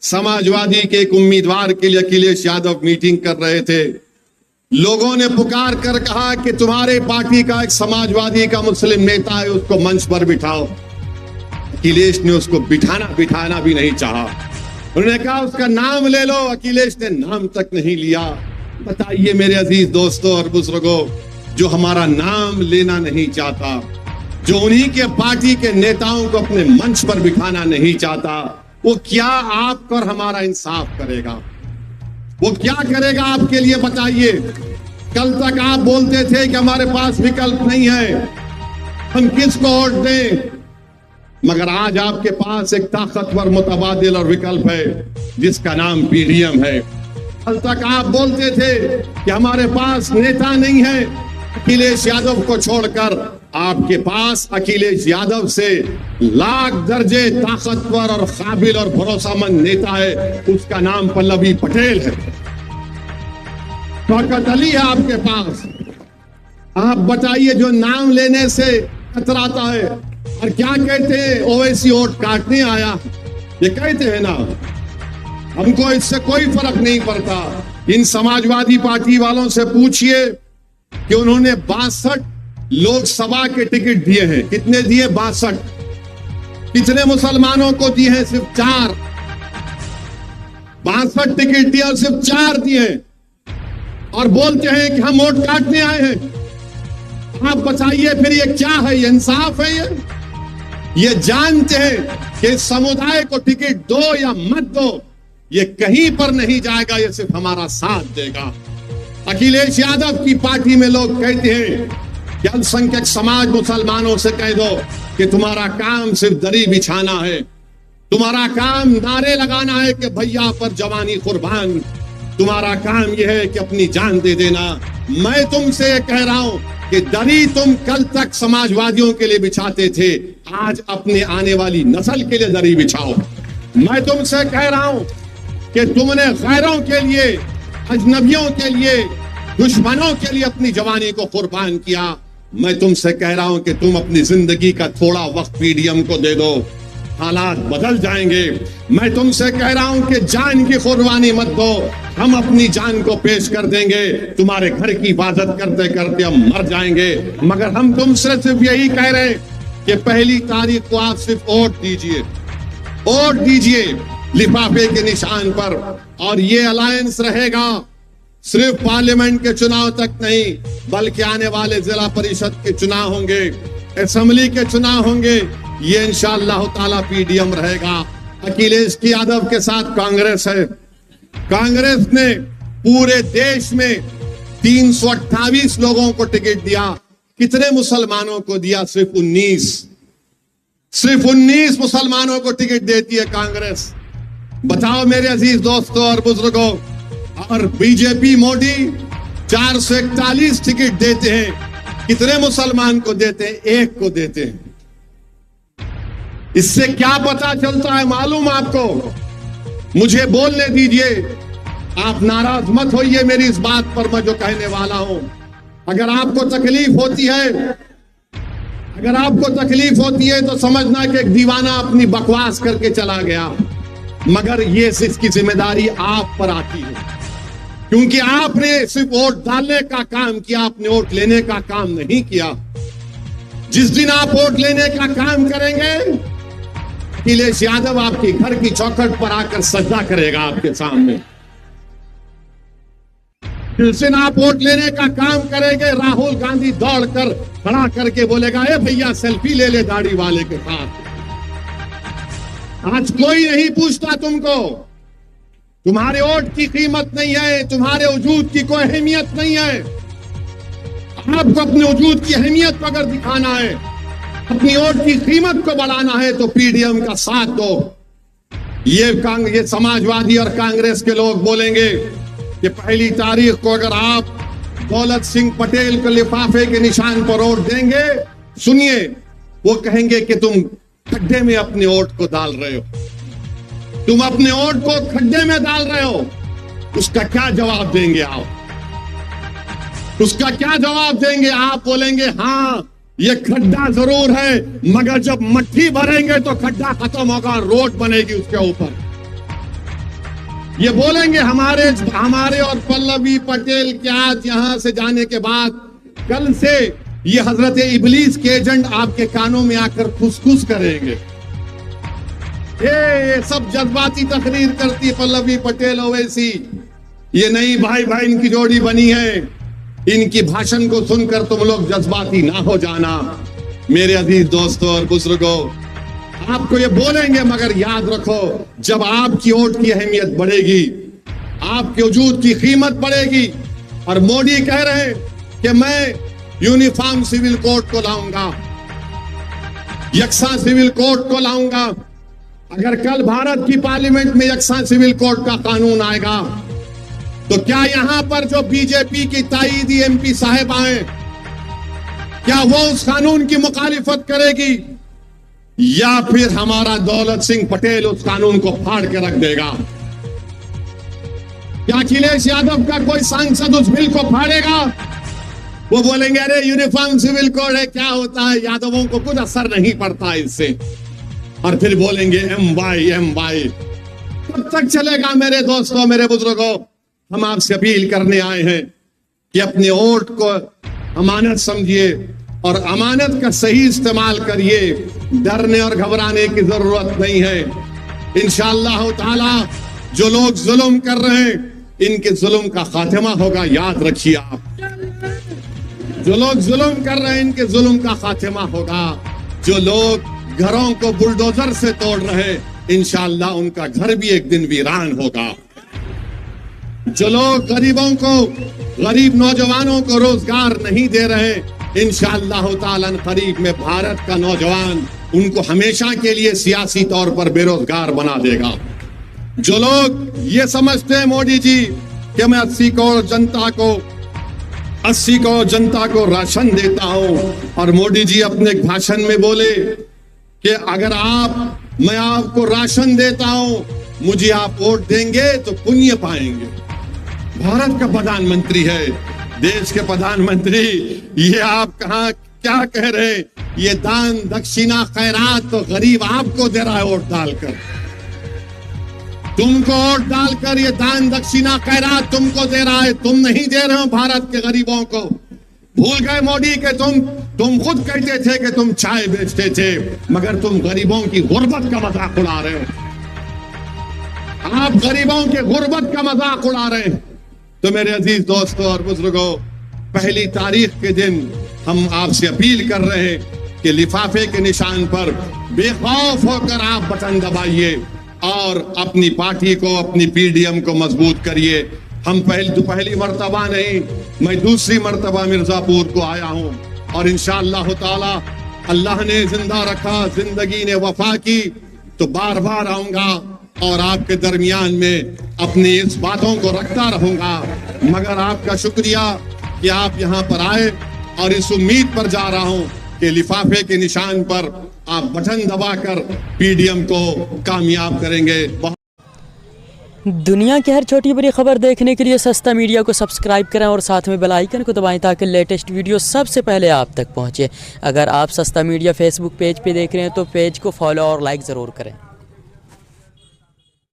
समाजवादी के एक उम्मीदवार के लिए अखिलेश यादव मीटिंग कर रहे थे। लोगों ने पुकार कर कहा कि तुम्हारे पार्टी का एक समाजवादी का मुस्लिम नेता है, उसको मंच पर बिठाओ। अखिलेश ने उसको बिठाना भी नहीं चाहा। उन्होंने कहा उसका नाम ले लो। अखिलेश ने नाम तक नहीं लिया। बताइए मेरे अजीज दोस्तों और बुजुर्गों, जो हमारा नाम लेना नहीं चाहता, जो उन्हीं के पार्टी के नेताओं को अपने मंच पर बिठाना नहीं चाहता, वो क्या आपको और हमारा इंसाफ करेगा? वो क्या करेगा आपके लिए? बताइए। कल तक आप बोलते थे कि हमारे पास विकल्प नहीं है, हम किसको वोट दें, मगर आज आपके पास एक ताकतवर मुतबादिल और विकल्प है जिसका नाम पीडीएम है। कल तक आप बोलते थे कि हमारे पास नेता नहीं है, अखिलेश यादव को छोड़कर आपके पास अखिलेश यादव से लाख दर्जे ताकतवर और काबिल और भरोसामंद नेता है, उसका नाम पल्लवी पटेल है, शौकत अली है आपके पास। आप बताइए, जो नाम लेने से कतराता है और क्या कहते हैं, ओवैसी वोट काटने आया, ये कहते हैं ना। हमको इससे कोई फर्क नहीं पड़ता। इन समाजवादी पार्टी वालों से पूछिए कि उन्होंने 62 लोकसभा के टिकट दिए हैं। कितने दिए? 62। कितने मुसलमानों को दिए हैं? सिर्फ 4। 62 टिकट दिए और सिर्फ 4 दिए, और बोलते हैं कि हम वोट काटने आए हैं। आप बताइए फिर ये क्या है? ये इंसाफ है? ये जानते हैं कि समुदाय को टिकट दो या मत दो, ये कहीं पर नहीं जाएगा, ये सिर्फ हमारा साथ देगा। अखिलेश यादव की पार्टी में लोग कहते हैं कि अल्पसंख्यक समाज मुसलमानों से कह दो कि तुम्हारा काम सिर्फ दरी बिछाना है, तुम्हारा काम नारे लगाना है कि भैया पर जवानी कुर्बान, तुम्हारा काम यह है कि अपनी जान दे देना। मैं तुमसे कह रहा हूं कि दरी तुम कल तक समाजवादियों के लिए बिछाते थे, आज अपने आने वाली नस्ल के लिए दरी बिछाओ। मैं तुमसे कह रहा हूं कि तुमने गैरों के लिए, अजनबियों के लिए, दुश्मनों के लिए अपनी जवानी को कुर्बान किया। मैं तुमसे कह रहा हूं कि तुम अपनी जिंदगी का थोड़ा वक्त पीडीएम को दे दो, हालात बदल जाएंगे। मैं तुमसे कह रहा हूं कि जान की कुर्बानी मत दो, हम अपनी जान को पेश कर देंगे, तुम्हारे घर की हिफाजत करते करते हम मर जाएंगे। मगर हम तुमसे सिर्फ यही कह रहे हैं कि 1 तारीख को आप सिर्फ वोट दीजिए, वोट दीजिए लिफाफे के निशान पर। और ये अलायंस रहेगा सिर्फ पार्लियामेंट के चुनाव तक नहीं, बल्कि आने वाले जिला परिषद के चुनाव होंगे, असेंबली के चुनाव होंगे, ये इंशाअल्लाह ताला पीडीएम रहेगा। अखिलेश यादव के साथ कांग्रेस है। कांग्रेस ने पूरे देश में 328 लोगों को टिकट दिया। कितने मुसलमानों को दिया? सिर्फ 19। सिर्फ 19 मुसलमानों को टिकट देती है कांग्रेस। बताओ मेरे अजीज दोस्तों और बुजुर्गों। और बीजेपी मोदी 441 टिकट देते हैं। कितने मुसलमान को देते हैं? 1 को देते हैं। इससे क्या पता चलता है मालूम आपको? मुझे बोलने दीजिए, आप नाराज मत होइए मेरी इस बात पर, मैं जो कहने वाला हूं। अगर आपको तकलीफ होती है, अगर आपको तकलीफ होती है तो समझना कि एक दीवाना अपनी बकवास करके चला गया, मगर ये इसकी जिम्मेदारी आप पर आती है, क्योंकि आपने सिर्फ वोट डालने का काम किया, आपने वोट लेने का काम नहीं किया। जिस दिन आप वोट लेने का काम करेंगे, अखिलेश यादव आपके घर की चौखट पर आकर सजदा करेगा आपके सामने। जिस दिन आप वोट लेने का काम करेंगे, राहुल गांधी दौड़कर खड़ा करके बोलेगा, ए भैया सेल्फी ले ले दाढ़ी वाले के साथ। आज कोई नहीं पूछता तुमको, तुम्हारे वोट की कीमत नहीं है, तुम्हारे वजूद की कोई अहमियत नहीं है। आपको अपने वजूद की अहमियत को अगर दिखाना है, अपनी वोट की कीमत को बढ़ाना है, तो पीडीएम का साथ दो। ये समाजवादी और कांग्रेस के लोग बोलेंगे कि 1 तारीख को अगर आप दौलत सिंह पटेल को लिफाफे के निशान पर वोट देंगे, सुनिए, वो कहेंगे कि तुम खड्डे में अपने वोट को डाल रहे हो, तुम अपने वोट को खड्डे में डाल रहे हो। उसका क्या जवाब देंगे आप? उसका क्या जवाब देंगे? आप बोलेंगे हाँ ये खड्डा जरूर है, मगर जब मट्टी भरेंगे तो खड्डा खत्म होगा, रोड बनेगी उसके ऊपर। ये बोलेंगे हमारे और पल्लवी पटेल के आज यहां से जाने के बाद कल से ये हजरत इबलीस के एजेंट आपके कानों में आकर खुसखुस करेंगे। ये सब जज्बाती तकरीर करती पल्लवी पटेल ओवैसी, ये नई भाई भाई इनकी जोड़ी बनी है। इनकी भाषण को सुनकर तुम लोग जज्बाती ना हो जाना। मेरे अजीज दोस्तों और बुजुर्गों, आपको ये बोलेंगे मगर याद रखो, जब आपकी वोट की अहमियत बढ़ेगी, आपके वजूद की कीमत बढ़ेगी। और मोदी कह रहे हैं कि मैं यूनिफॉर्म सिविल कोड को लाऊंगा, यकसा सिविल कोड को लाऊंगा। अगर कल भारत की पार्लियामेंट में यकसा सिविल कोड का कानून आएगा तो क्या यहां पर जो बीजेपी की ताईदी एमपी साहब आए, क्या वो उस कानून की मुखालिफत करेगी या फिर हमारा दौलत सिंह पटेल उस कानून को फाड़ के रख देगा? क्या अखिलेश यादव का कोई सांसद उस बिल को फाड़ेगा? वो बोलेंगे अरे यूनिफॉर्म सिविल कोड है, क्या होता है, यादवों को कुछ असर नहीं पड़ता इससे। और फिर बोलेंगे एम वाई। कब तक चलेगा मेरे दोस्तों, मेरे बुजुर्गों? हम आपसे अपील करने आए हैं कि अपने वोट को अमानत समझिए और अमानत का सही इस्तेमाल करिए। डरने और घबराने की जरूरत नहीं है। इंशाअल्लाह ताला जो लोग जुल्म कर रहे हैं, इनके जुल्म का खात्मा होगा, याद रखिए आप। जो लोग जुल्म कर रहे हैं, इनके जुल्म का खात्मा होगा। जो लोग घरों को बुलडोजर से तोड़ रहे, इंशाअल्लाह उनका घर भी एक दिन वीरान होगा। जो लोग गरीब नौजवानों को रोजगार नहीं दे रहे, इंशाअल्लाह ताला करीब में भारत का नौजवान उनको हमेशा के लिए सियासी तौर पर बेरोजगार बना देगा। जो लोग ये समझते हैं मोदी जी कि मैं 80 करोड़ जनता को राशन देता हूं, और मोदी जी अपने भाषण में बोले कि अगर मैं आपको राशन देता हूं, मुझे आप वोट देंगे तो पुण्य पाएंगे। भारत का प्रधानमंत्री है, देश के प्रधानमंत्री, ये आप कहां क्या कह रहे हैं? ये दान दक्षिणा खैरात तो गरीब आपको दे रहा है वोट डालकर। तुमको वोट डालकर ये दान दक्षिणा खैरात तुमको दे रहा है, तुम नहीं दे रहे हो भारत के गरीबों को। भूल गए मोदी के तुम खुद कहते थे कि तुम चाय बेचते थे, मगर तुम गरीबों की गुर्बत का मजाक उड़ा रहे हो। आप गरीबों के गुर्बत का मजाक उड़ा रहे हैं। तो मेरे अजीज दोस्तों और बुजुर्गों, पहली तारीख के दिन हम आपसे अपील कर रहे हैं कि लिफाफे के निशान पर बेखौफ होकर आप बटन दबाइए और अपनी पार्टी को, अपनी पीडीएम को मजबूत करिए। हम पहली मर्तबा नहीं, मैं दूसरी मर्तबा मिर्जापुर को आया हूं और इंशाअल्लाह ताला अल्लाह ने जिंदा रखा, जिंदगी ने वफा की तो बार बार आऊंगा और आपके दरमियान में अपनी इस बातों को रखता रहूंगा। मगर आपका शुक्रिया कि आप यहाँ पर आए और इस उम्मीद पर जा रहा हूं कि लिफाफे के निशान पर आप बटन दबाकर पीडीएम को कामयाब करेंगे। दुनिया की हर छोटी बड़ी खबर देखने के लिए सस्ता मीडिया को सब्सक्राइब करें और साथ में बेल आइकन को दबाएं ताकि लेटेस्ट वीडियो सबसे पहले आप तक पहुंचे। अगर आप सस्ता मीडिया फेसबुक पेज पे देख रहे हैं तो पेज को फॉलो और लाइक ज़रूर करें।